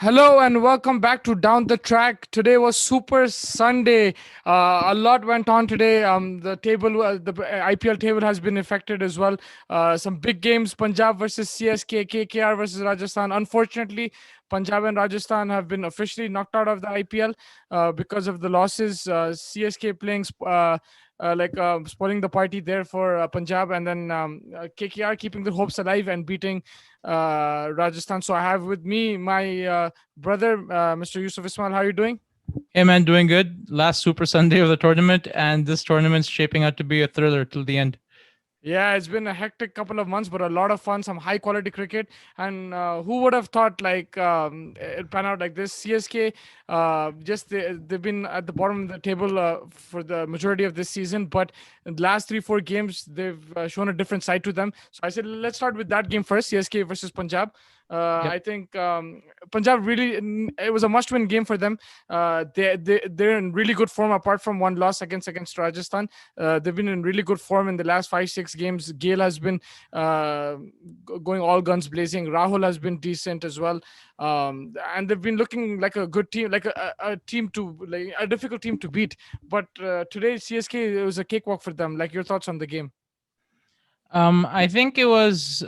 Hello and welcome back to Down the Track. Today was Super Sunday. A lot went on today. The IPL table has been affected as well. Some big games: Punjab versus CSK, KKR versus Rajasthan. Unfortunately, Punjab and Rajasthan have been officially knocked out of the IPL because of the losses. CSK playing spoiling the party there for Punjab, and then KKR keeping their hopes alive and beating Rajasthan. So I have with me my brother, Mr. Yusuf Ismail. How are you doing? Hey man, doing good. Last Super Sunday of the tournament, and this tournament's shaping out to be a thriller till the end. Yeah, it's been a hectic couple of months, but a lot of fun, some high quality cricket. And who would have thought it pan out like this? CSK, they've been at the bottom of the table for the majority of this season, but in the last 3 4 games they've shown a different side to them. So I said let's start with that game first, CSK versus Punjab. Yep. I think Punjab really it was a must-win game for them. They're in really good form apart from one loss against Rajasthan. They've been in really good form in the last 5 6 games. Gale has been going all guns blazing. Rahul has been decent as well, and they've been looking like a good team, like a team to like a difficult team to beat. But today CSK, it was a cakewalk for them. Like, your thoughts on the game? I think it was.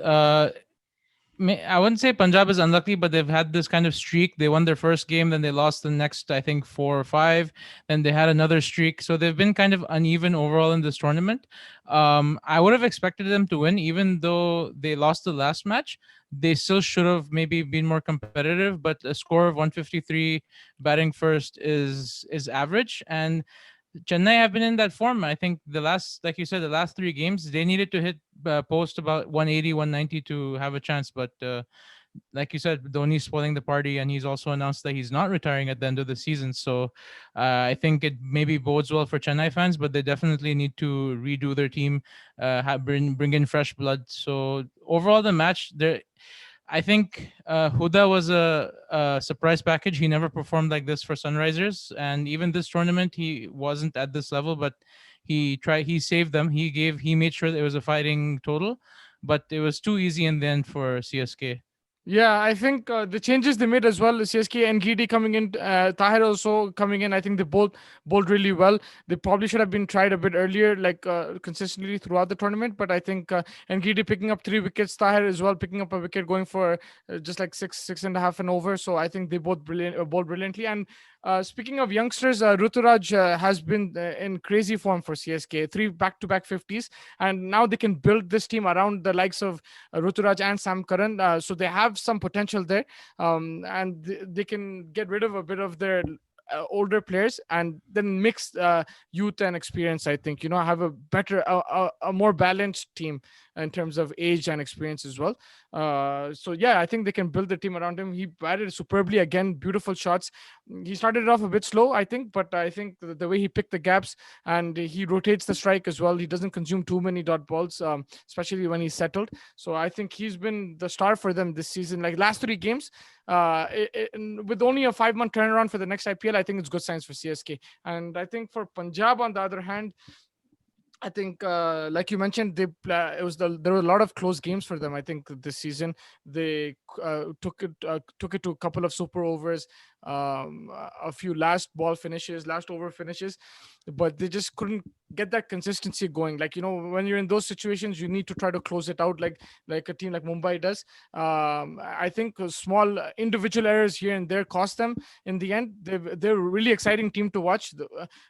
I wouldn't say Punjab is unlucky, but they've had this kind of streak. They won their first game, then they lost the next, I think, four or five. Then they had another streak, so they've been kind of uneven overall in this tournament. I would have expected them to win, even though they lost the last match. They still should have maybe been more competitive, but a score of 153 batting first is average, and Chennai have been in that form. I think the last, like you said, the last 3 games, they needed to hit post about 180, 190 to have a chance. But like you said, Dhoni's spoiling the party, and he's also announced that he's not retiring at the end of the season. So I think it maybe bodes well for Chennai fans, but they definitely need to redo their team, bring in fresh blood. So overall, the match there. I think Huda was a surprise package. He never performed like this for Sunrisers, and even this tournament, he wasn't at this level. But he tried. He saved them. He made sure that it was a fighting total, but it was too easy in the end for CSK. Yeah, I think the changes they made as well, CSK and Gidi coming in, Tahir also coming in. I think they both bowled really well. They probably should have been tried a bit earlier, like consistently throughout the tournament. But I think Ngidi picking up 3 wickets, Tahir as well picking up a wicket, going for just like six and a half and over. So I think they both bowled brilliantly. And speaking of youngsters, Ruturaj has been in crazy form for CSK, 3 back-to-back 50s, and now they can build this team around the likes of Ruturaj and Sam Curran. So they have some potential there, and they can get rid of a bit of their older players and then mix youth and experience. I think, have a better, a more balanced team in terms of age and experience as well. So yeah, I think they can build the team around him. He batted superbly again, beautiful shots. He started it off a bit slow, I think, but I think the way he picked the gaps and he rotates the strike as well. He doesn't consume too many dot balls, especially when he's settled. So I think he's been the star for them this season. Like, last 3 games, with only a 5 month turnaround for the next IPL, I think it's good signs for CSK. And I think for Punjab, on the other hand, I think, like you mentioned, there were a lot of close games for them. I think this season they took it to a couple of super overs, a few last over finishes, but they just couldn't get that consistency going. Like, when you're in those situations, you need to try to close it out, like a team like Mumbai does. I think small individual errors here and there cost them in the end. They're a really exciting team to watch. The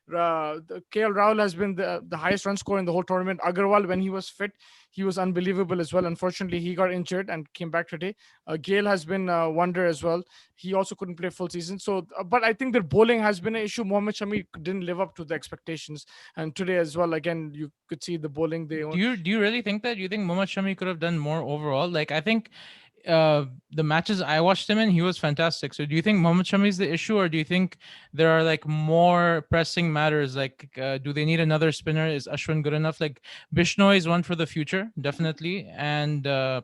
KL Rahul has been the highest run scorer in the whole tournament. Agarwal, when he was fit, he was unbelievable as well. Unfortunately, he got injured and came back today. Gale has been a wonder as well. He also couldn't play full season. So, but I think their bowling has been an issue. Mohammad Shami didn't live up to the expectations, and today as well, again, you could see the bowling. Do you really think that? Do you think Mohammad Shami could have done more overall? Like, I think the matches I watched him in, he was fantastic. So do you think Mohammad Shami is the issue, or do you think there are like more pressing matters? Like, do they need another spinner? Is Ashwin good enough? Like, Bishnoi is one for the future, definitely. And apart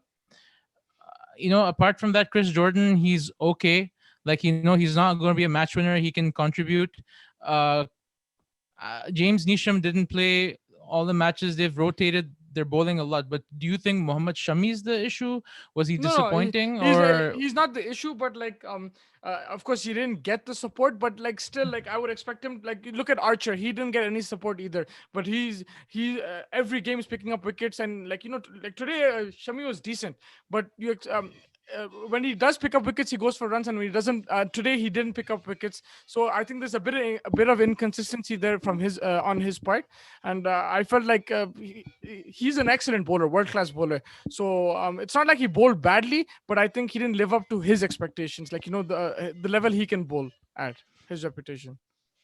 from that, Chris Jordan, he's okay. Like, he's not going to be a match winner. He can contribute. Uh, James Neesham didn't play all the matches. They've rotated they're bowling a lot. But do you think Muhammad Shami is the issue? Was he No, no, disappointing or he's not the issue, but like of course he didn't get the support, but like still like I would expect him. Like you look at Archer, he didn't get any support either, but he every game is picking up wickets, and like like today Shami was decent, but when he does pick up wickets, he goes for runs, and when he doesn't, today he didn't pick up wickets. So I think there's a bit of inconsistency there from his on his part, and I felt like he's an excellent bowler, world class bowler. So it's not like he bowled badly, but I think he didn't live up to his expectations. Like the level he can bowl at, his reputation.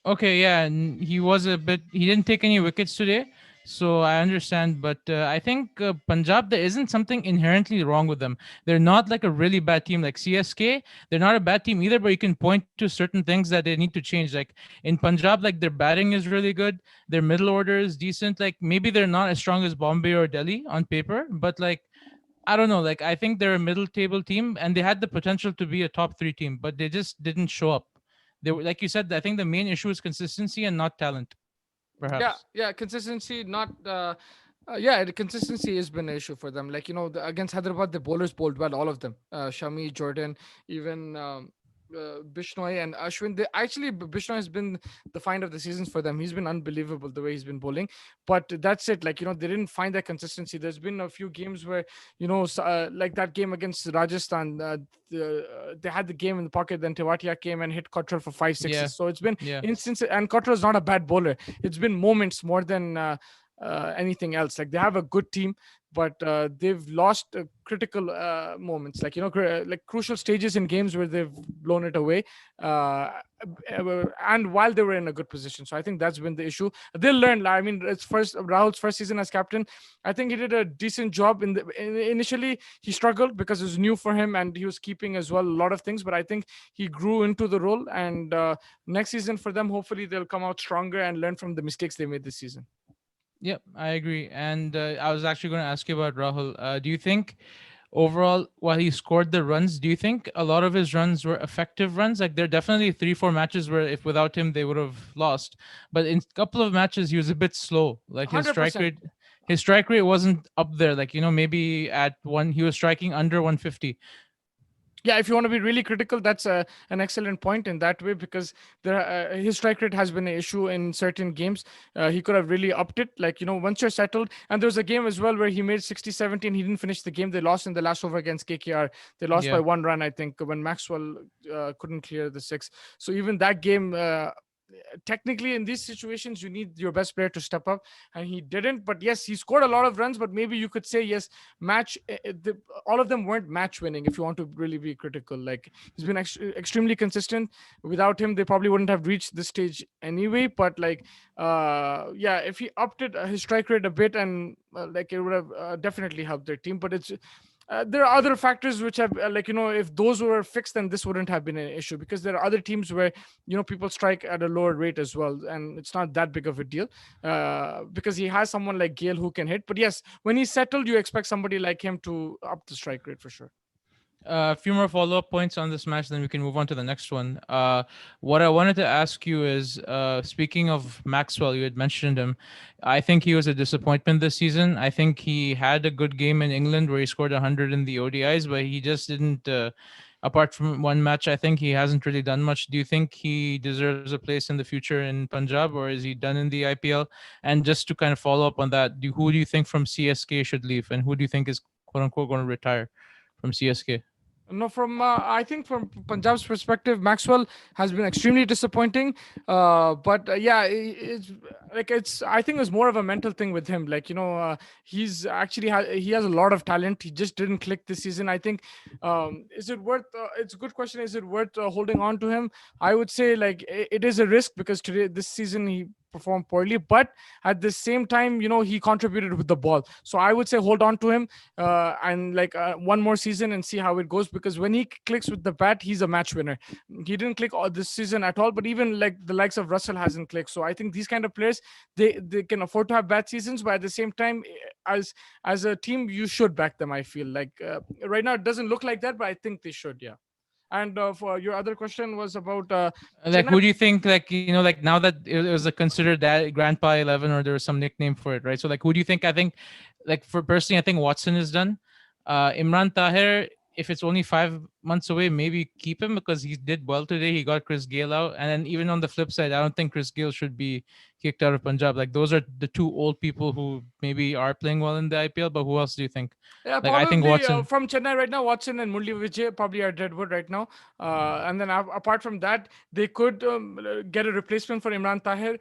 okay, yeah, and he was a bit. He didn't take any wickets today, so I understand. But I think Punjab, there isn't something inherently wrong with them. They're not like a really bad team like CSK. They're not a bad team either, but you can point to certain things that they need to change. Like in Punjab, like their batting is really good. Their middle order is decent. Like maybe they're not as strong as Bombay or Delhi on paper, but like I don't know. Like I think they're a middle table team, and they had the potential to be a top three team, but they just didn't show up. They were, like you said, I think the main issue is consistency and not talent, Yeah, perhaps. yeah, consistency not yeah, the consistency has been an issue for them. Like against Hyderabad, the bowlers bowled well, all of them. Shami, Jordan, even Bishnoi and Ashwin. Bishnoi has been the find of the seasons for them. He's been unbelievable the way he's been bowling. But that's it. Like they didn't find that consistency. There's been a few games where like that game against Rajasthan. They had the game in the pocket. Then Tewatia came and hit Cottrell for five Yeah, sixes. So it's been yeah. instances, and Cottrell is not a bad bowler. It's been moments more than anything else. Like they have a good team, but they've lost critical moments, like like crucial stages in games where they've blown it away, and while they were in a good position. So I think that's been the issue. They'll learn. I mean, it's Rahul's first season as captain. I think he did a decent job. Initially, he struggled because it was new for him, and he was keeping as well a lot of things. But I think he grew into the role, and next season for them, hopefully they'll come out stronger and learn from the mistakes they made this season. Yep, I agree. And I was actually going to ask you about Rahul. Do you think overall, while he scored the runs, do you think a lot of his runs were effective runs? Like there are definitely 3, 4 matches where if without him they would have lost. But in a couple of matches he was a bit slow. Like 100%. his strike rate wasn't up there. Like maybe at one he was striking under 150. Yeah, if you want to be really critical, that's an excellent point in that way, because his strike rate has been an issue in certain games. He could have really upped it, like once you're settled. And there was a game as well where he made 60 70 and he didn't finish the game. They lost in the last over against KKR. They lost by Yeah. 1 run, I think, when Maxwell couldn't clear the six. So even that game, technically in these situations you need your best player to step up, and he didn't. But yes, he scored a lot of runs, but maybe you could say yes, all of them weren't match winning, if you want to really be critical. Like he's been extremely consistent. Without him they probably wouldn't have reached this stage anyway. But like yeah, if he upped his strike rate a bit, and like it would have definitely helped their team. But it's there are other factors which have like if those were fixed, then this wouldn't have been an issue, because there are other teams where people strike at a lower rate as well, and it's not that big of a deal because he has someone like Gale who can hit. But yes, when he's settled, you expect somebody like him to up the strike rate for sure. A few more follow up points on this match, then we can move on to the next one. What I wanted to ask you is speaking of Maxwell, you had mentioned him. I think he was a disappointment this season. I think he had a good game in England where he scored 100 in the ODIs, but he just didn't. Apart from one match, I think he hasn't really done much. Do you think he deserves a place in the future in Punjab, or is he done in the IPL? And just to kind of follow up on that, who do you think from CSK should leave, and who do you think is quote unquote going to retire from CSK? No, from I think from Punjab's perspective, Maxwell has been extremely disappointing. But yeah, it's I think it's more of a mental thing with him. Like he's actually he has a lot of talent. He just didn't click this season. I think is it worth? It's a good question. Is it worth holding on to him? I would say like it is a risk, because this season he performed poorly, but at the same time he contributed with the ball. So I would say hold on to him and like one more season and see how it goes, because when he clicks with the bat, he's a match winner. He didn't click all this season at all, but even like the likes of Russell hasn't clicked. So I think these kind of players, they can afford to have bad seasons, but at the same time, as a team you should back them. I feel like right now it doesn't look like that, but I think they should. Yeah. And for your other question was about Like, Chennai. who do you think, like, like now that it was a considered that grandpa 11, or there was some nickname for it, right? So like, who do you think? I think like for personally, I think Watson is done. Imran Tahir, if it's only 5 months away, maybe keep him because he did well today. He got Chris Gale out, and then even on the flip side, I don't think Chris Gale should be kicked out of Punjab. Like those are the two old people who maybe are playing well in the IPL. But who else do you think? Yeah, Like I think probably Watson. from Chennai right now, Watson and Murli Vijay probably are deadwood right now. And then apart from that, they could get a replacement for Imran Tahir.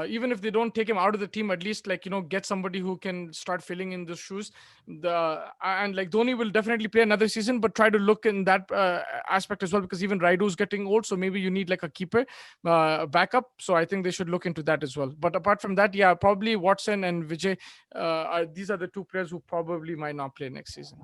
Even if they don't take him out of the team, at least like get somebody who can start filling in the shoes. And like Dhoni will definitely play another season, but try to look in that aspect as well because even Raidu's getting old, so maybe you need like a keeper backup. So I think they should look into that as well. But apart from that, yeah, probably Watson and Vijay these are the two players who probably might not play next season.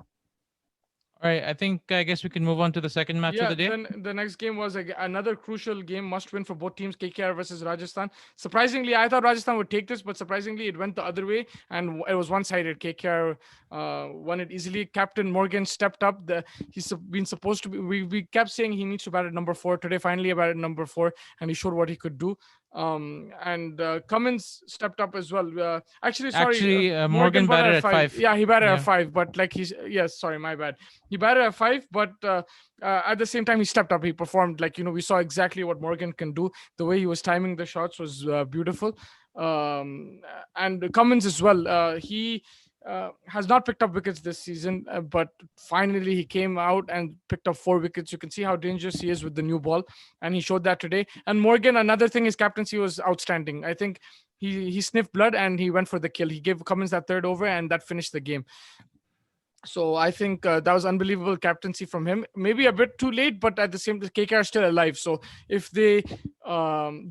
All right, I guess we can move on to the second match of Yeah, the day. then the next game was another crucial game, must win for both teams, KKR versus Rajasthan. Surprisingly, I thought Rajasthan would take this, but surprisingly, it went the other way and it was one sided. KKR won it easily. Captain Morgan stepped up. He's been supposed to be, we kept saying he needs to bat at number four. Today, finally, batted at number four, and he showed what he could do. And Cummins stepped up as well. Actually, sorry, Actually, Morgan Morgan batted batted at at five. five. Yeah, he batted at Yeah, five, but like yes, sorry, my bad. He batted at five, but at the same time, he stepped up. He performed like we saw exactly what Morgan can do. The way he was timing the shots was beautiful. And Cummins as well. He has not picked up wickets this season, but finally he came out and picked up 4 wickets. You can see how dangerous he is with the new ball, and he showed that today. And Morgan, another thing, his captaincy was outstanding. I think he sniffed blood and he went for the kill. He gave Cummins that third over, and that finished the game. So I think that was unbelievable captaincy from him. Maybe a bit too late, but at the same time, KK are still alive. So if they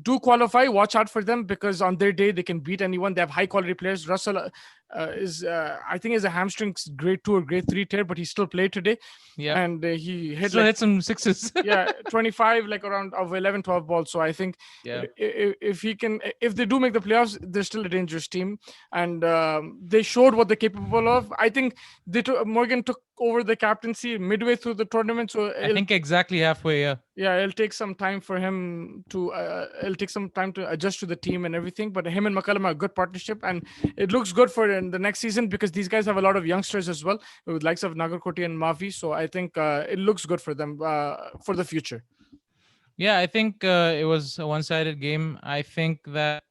do qualify, watch out for them because on their day they can beat anyone. They have high quality players. Russell is I think is a hamstring grade 2 or grade 3 tear, but he still played today, yep. and he hit Still like hit some sixes. yeah 25 like around of 11 12 balls. So I think Yeah. if he can, if they do make the playoffs, they're still a dangerous team, and they showed what they're capable of. I think Morgan took over the captaincy midway through the tournament, so I think exactly halfway. Yeah. yeah, it'll take some time for him to it'll take some time to adjust to the team and everything, but him and McCullum are a good partnership, and it looks good for in the next season because these guys have a lot of youngsters as well with likes of Nagarkoti and Mavi. So I think it looks good for them for the future. Yeah, I think it was a one-sided game. I think that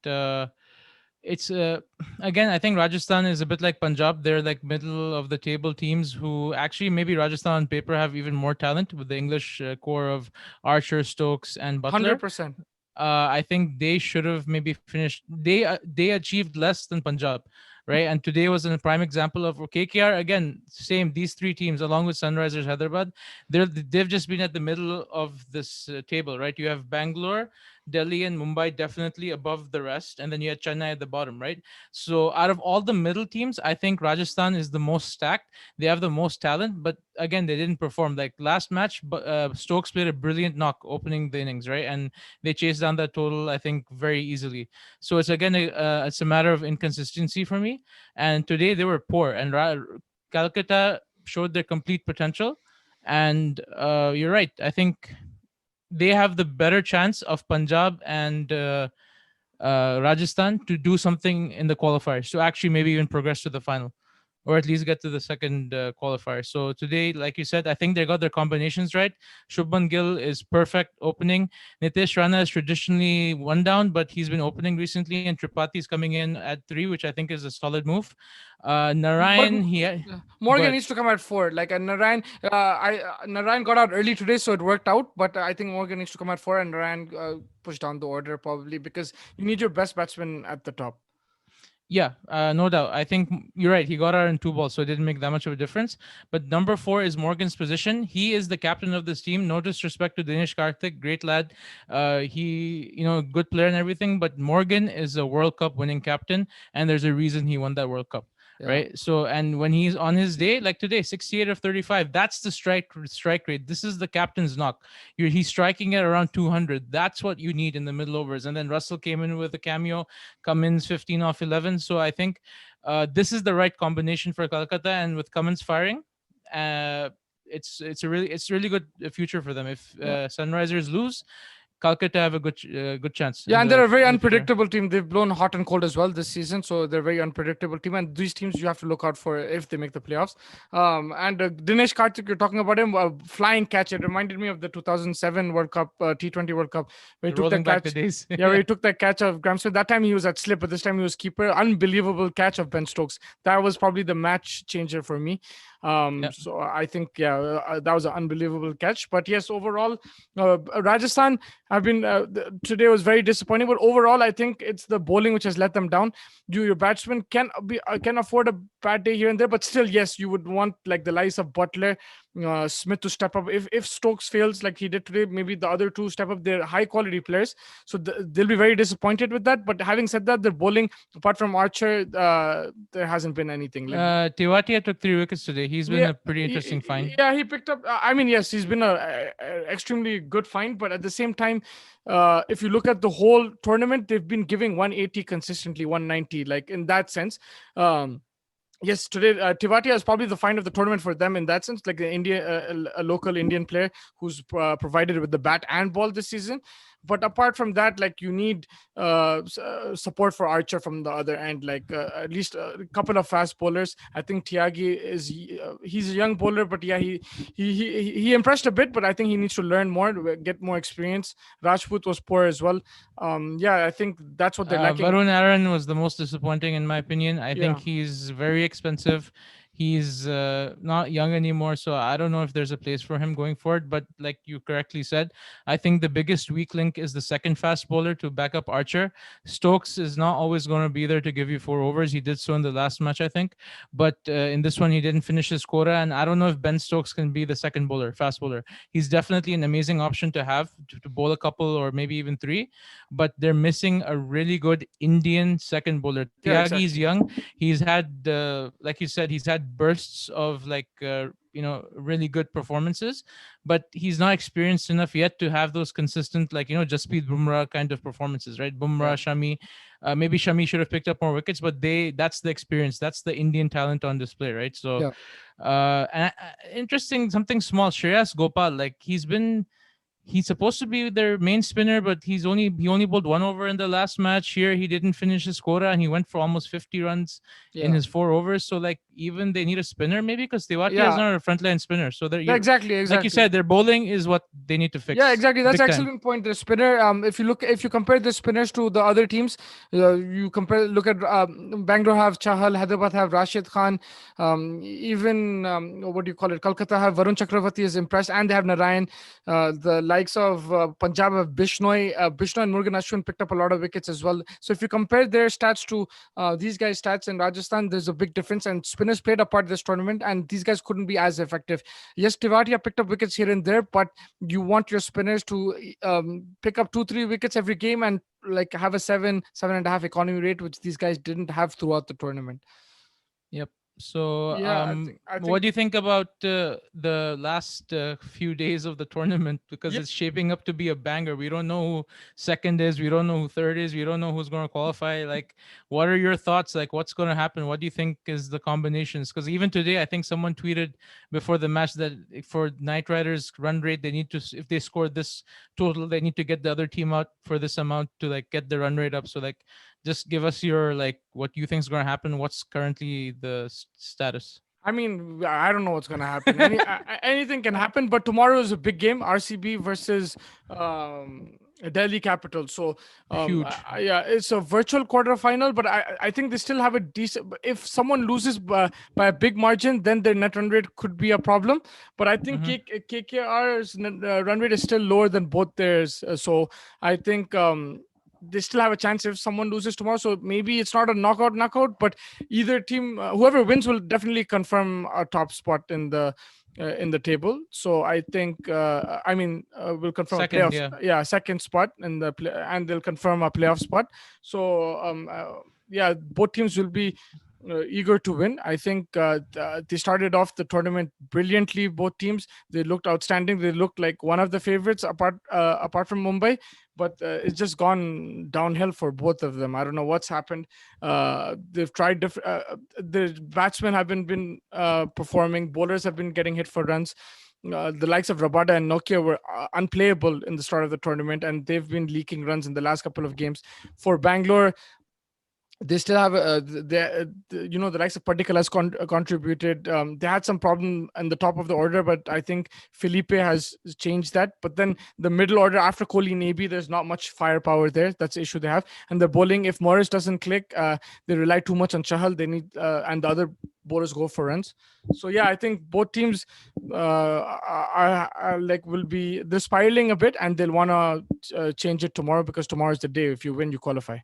it's again, I think Rajasthan is a bit like Punjab. They're like middle of the table teams who actually maybe Rajasthan on paper have even more talent with the English core of Archer, Stokes, and Butler. 100%. I think they should have maybe finished. They achieved less than Punjab, right? And today was a prime example of KKR again. Same these three teams along with Sunrisers Hyderabad. They've just been at the middle of this table, right? You have Bangalore, Delhi, and Mumbai definitely above the rest, and then you had Chennai at the bottom, right? So out of all the middle teams, I think Rajasthan is the most stacked. They have the most talent, but again, they didn't perform. Like last match, but Stokes played a brilliant knock opening the innings, right? And they chased down that total, I think, very easily. So it's again, it's a matter of inconsistency for me. And today they were poor, and Calcutta showed their complete potential. And you're right. I think they have the better chance of Punjab and Rajasthan to do something in the qualifiers to actually maybe even progress to the final or at least get to the second qualifier. So today, like you said, I think they got their combinations right. Shubman Gill is perfect opening. Nitish Rana is traditionally one down, but he's been opening recently, and Tripathi is coming in at 3, which I think is a solid move. But Narayan, go Morgan ahead. needs to come at 4. Like Narayan, Narayan got out early today, so it worked out. But I think Morgan needs to come at 4, and Narayan push down the order probably because you need your best batsman at the top. Yeah, no doubt. I think you're right. He got out in 2 balls, so it didn't make that much of a difference. But number 4 is Morgan's position. He is the captain of this team. No disrespect to Dinesh Karthik, great lad. He, good player and everything. But Morgan is a World Cup winning captain, and there's a reason he won that World Cup. Yeah. Right. So, and when he's on his day, like today, 68 of 35, that's the strike rate. This is the captain's knock. He's striking at around 200. That's what you need in the middle overs. And then Russell came in with a cameo, Cummins 15 off 11. So I think this is the right combination for Calcutta. And with Cummins firing, it's really good future for them. If Yeah. Sunrisers lose, Calcutta have a good chance Yeah, in and they're the a very in the future. unpredictable team. They've blown hot and cold as well this season, so they're a very unpredictable team. And these teams you have to look out for if they make the playoffs. And Dinesh Karthik, you're talking about him, flying catch. It reminded me of the 2007 World Cup, T20 World Cup, where he took that Rolling back the catch. days. Yeah, where he took that catch of Graham Smith. That time he was at slip, but this time he was keeper. Unbelievable catch of Ben Stokes. That was probably the match changer for me. Yeah. So I think that was an unbelievable catch. But yes, overall, Rajasthan have been today was very disappointing. But overall, I think it's the bowling which has let them down. Your batsmen can afford a bad day here and there, but still, yes, you would want like the likes of Butler, Smith to step up. If Stokes fails like he did today, maybe the other two step up. They're high quality players, so they'll be very disappointed with that. But having said that, the bowling apart from Archer, there hasn't been anything like. Tewatia took 3 wickets today. He's been Yeah, a pretty interesting find. yeah, he picked up. I mean, yes, he's been a extremely good find, but at the same time, if you look at the whole tournament, they've been giving 180 consistently, 190, like in that sense. Yes, today Tivatia is probably the find of the tournament for them in that sense, like the a local Indian player who's provided with the bat and ball this season. But apart from that, like you need support for Archer from the other end, like at least a couple of fast bowlers. I think Tiagi is he's a young bowler, but yeah, he impressed a bit, but I think he needs to learn more, get more experience. Rajput was poor as well. Yeah, I think that's what they're lacking. Varun Aaron was the most disappointing in my opinion. I think Yeah, he's very expensive. He's not young anymore, so I don't know if there's a place for him going forward. But like you correctly said, I think the biggest weak link is the second fast bowler to back up Archer. Stokes is not always going to be there to give you 4 overs. He did so in the last match, I think, but in this one he didn't finish his quota. And I don't know if Ben Stokes can be the second bowler, fast bowler. He's definitely an amazing option to have to bowl a couple or maybe even three, but they're missing a really good Indian second bowler. yeah, Tyagi is exactly. young. He's had, like you said, he's had bursts of really good performances, but he's not experienced enough yet to have those consistent, like, Jasprit Bumrah kind of performances, right? Bumrah, Yeah, Shami, maybe Shami should have picked up more wickets, but that's the experience, that's the Indian talent on display, right? So, yeah. interesting, something small. Shreyas Gopal, like he's supposed to be their main spinner, but he only bowled 1 over in the last match. Here, he didn't finish his quota, and he went for almost 50 runs in Yeah. his 4 overs. So, like, even they need a spinner maybe because Tewati is Yeah, not a frontline spinner. So yeah, exactly, like you exactly. said, their bowling is what they need to Yeah, fix exactly. That's big time. excellent point. The spinner. If you compare the spinners to the other teams, you compare. Look at Bangalore have Chahal, Hyderabad have Rashid Khan. Even what do you call it? Kolkata have Varun Chakravarti is impressed, and they have Narayan. The likes of Punjab have Bishnoi. Bishnoi and Murugan Ashwin picked up a lot of wickets as well. So if you compare their stats to these guys' stats in Rajasthan, there's a big difference. And spinners played a part this tournament, and these guys couldn't be as effective. Yes, Tivatia picked up wickets here and there, but you want your spinners to pick up 2-3 wickets every game and like have a 7.5 economy rate, which these guys didn't have throughout the tournament. Yep. So, Yeah, I think what do you think about the last few days of the tournament? Because yeah, it's shaping up to be a banger. We don't know who second is. We don't know who third is. We don't know who's going to qualify. Like, what are your thoughts? Like, what's going to happen? What do you think is the combinations? Because even today, I think someone tweeted before the match that for Knight Riders run rate, they need to, if they score this total, they need to get the other team out for this amount to like get the run rate up. So, like, just give us your like what you think is going to happen. What's currently the status? I mean, I don't know what's gonna happen. Anything can happen, but tomorrow is a big game: RCB versus Delhi Capital. So, Huge. yeah, it's a virtual quarterfinal, but I think they still have a decent. If someone loses by a big margin, then their net run rate could be a problem. But I think Mm-hmm. KKR's run rate is still lower than both theirs. So I think. They still have a chance if someone loses tomorrow. So maybe it's not a knockout, but either team, whoever wins, will definitely confirm a top spot in the table. So I think, will confirm a Second, playoff, yeah. yeah, second spot in and they'll confirm a playoff spot. So yeah, both teams will be eager to win. I think they started off the tournament brilliantly. Both teams, they looked outstanding. They looked like one of the favorites apart from Mumbai, but it's just gone downhill for both of them. I don't know what's happened. They've tried different. The batsmen have been performing. Bowlers have been getting hit for runs. the likes of Rabada and Nokia were unplayable in the start of the tournament, and they've been leaking runs in the last couple of games. For Bangalore, they still have the likes of Particle has contributed. They had some problem in the top of the order, but I think Felipe has changed that. But then the middle order after Kohli and AB, there's not much firepower there. That's the issue they have. And the bowling, if Morris doesn't click, they rely too much on Chahal. They need and the other bowlers go for runs. So yeah, I think both teams are like will be they're spiraling a bit, and they'll want to change it tomorrow, because tomorrow is the day. If you win, you qualify.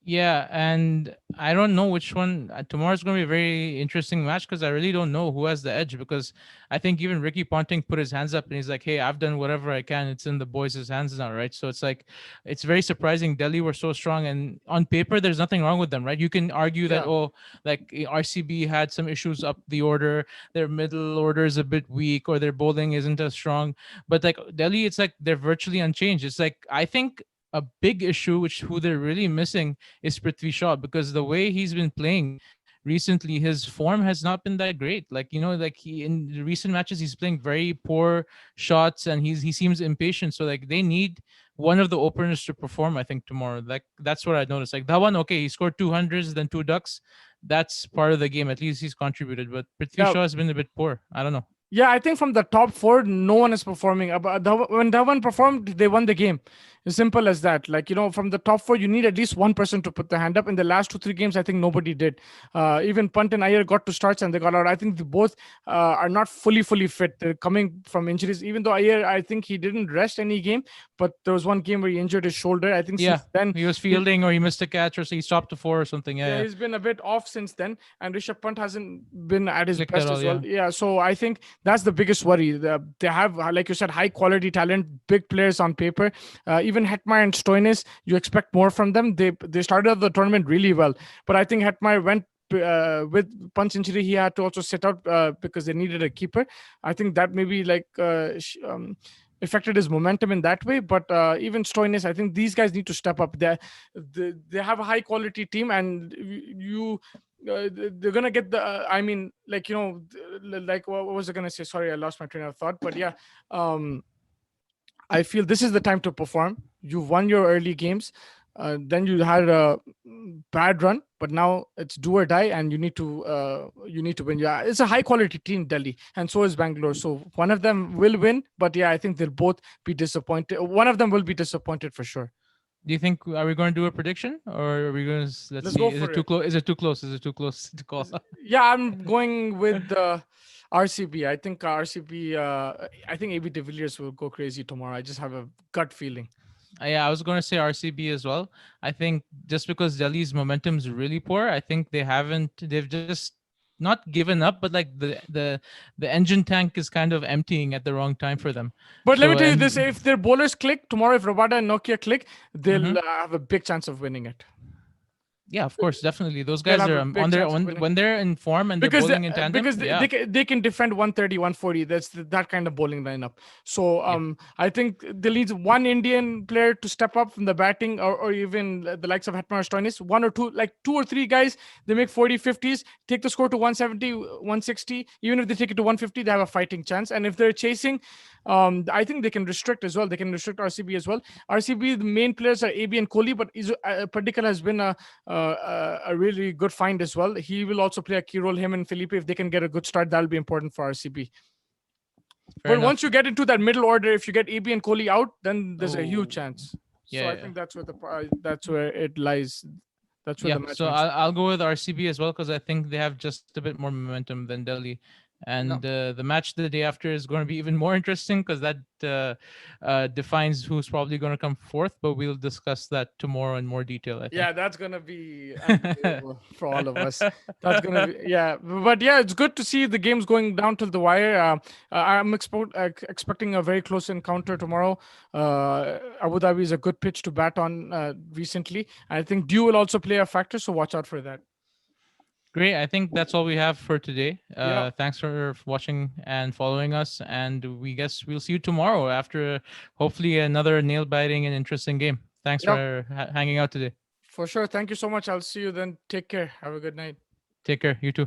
Yeah, and I don't know which one. Tomorrow's going to be a very interesting match because I really don't know who has the edge. Because I think even Ricky Ponting put his hands up and he's like, "Hey, I've done whatever I can. It's in the boys' hands now, right?" So it's like, it's very surprising. Delhi were so strong, and on paper, there's nothing wrong with them, right? You can argue that Yeah. like RCB had some issues up the order, their middle order is a bit weak, or their bowling isn't as strong. But like Delhi, it's like they're virtually unchanged. It's like I think a big issue, which who they're really missing is Prithvi Shaw, because the way he's been playing recently, his form has not been that great. Like like he in the recent matches, he's playing very poor shots, and he seems impatient. So like they need one of the openers to perform. I think tomorrow, like that's what I noticed. Like that one, okay, he scored 200s, then two ducks. That's part of the game. At least he's contributed. But Prithvi Yeah, Shaw has been a bit poor. I don't know. yeah, I think from the top four, no one is performing. When Dhawan performed, they won the game. As simple as that. Like, from the top four, you need at least one person to put the hand up. In the last 2, 3 games, I think nobody did. Even Punt and Iyer got to starts and they got out. I think they both are not fully fit. They're coming from injuries. Even though Iyer, I think he didn't rest any game, but there was one game where he injured his shoulder. I think Yeah, since then, he was he, fielding or he missed a catch or so he stopped to four or something. Yeah, yeah, yeah, he's been a bit off since then, and Rishabh Pant hasn't been at his clicked at best all. as well. Yeah. Yeah, so I think that's the biggest worry. They have, like you said, high quality talent, big players on paper. Even Hetmar and Stoinis, you expect more from them. They started the tournament really well, but I think Hetmar went. With Punch injury, he had to also sit out because they needed a keeper. I think that maybe affected his momentum in that way. But even Stoinis, I think these guys need to step up. They have a high quality team, and they're gonna get the. I mean, like like what was I gonna say? Sorry, I lost my train of thought. But yeah, um, I feel this is the time to perform. You've won your early games. Then you had a bad run, but now it's do or die, and you need to win. Yeah, it's a high quality team, Delhi, and so is Bangalore. So one of them will win, but yeah, I think they'll both be disappointed. One of them will be disappointed for sure. Do you think are we going to do a prediction or are we going to let's Let's see? go Is it for too it. close? Is it too close? Is it too close to call? Yeah, I'm going with RCB. I think RCB. I think AB de Villiers will go crazy tomorrow. I just have a gut feeling. Yeah, I was going to say RCB as well. I think just because Delhi's momentum is really poor, I think they've just not given up, but like the engine tank is kind of emptying at the wrong time for them. But let me So tell you this: and if their bowlers click tomorrow, if Rabada and Nokia click, mhm. they'll have a big chance of winning it. Yeah, of course, definitely. Those They'll guys have are a big on their chance of own winning when they're in form and they're because bowling in tandem. Yeah. they can defend 130, 140. That's that kind of bowling lineup. So Yeah. I think they need one Indian player to step up from the batting, or even the likes of Hetman or Stoinis. One or two, like 2 or 3 guys, they make 40, 50s, take the score to 170, 160. Even if they take it to 150, they have a fighting chance. And if they're chasing, I think they can restrict as well. They can restrict RCB as well. RCB, the main players are AB and Kohli, but Padikkal has been a really good find as well. He will also play a key role. Him and Felipe, if they can get a good start, that'll be important for RCB. Fair But once enough. you get into that middle order, if you get AB and Kohli out, then there's a huge Oh. chance. So Yeah, I yeah. think that's where it lies. That's where Yeah, the match so might I'll, start. I'll go with RCB as well because I think they have just a bit more momentum than Delhi. And No. the match the day after is going to be even more interesting because that defines who's probably going to come fourth. But we'll discuss that tomorrow in more detail, I think. Yeah, that's gonna be unbelievable for all of us. That's gonna be, yeah, but yeah, it's good to see the games going down till the wire. I'm expecting a very close encounter tomorrow. Abu Dhabi is a good pitch to bat on recently. I think dew will also play a factor, so watch out for that. Great. I think that's all we have for today. Yeah, Thanks for watching and following us. And we guess we'll see you tomorrow after hopefully another nail biting and interesting game. Thanks yeah, for hanging out today. for sure. Thank you so much. I'll see you then. Take care. Have a good night. Take care. You too.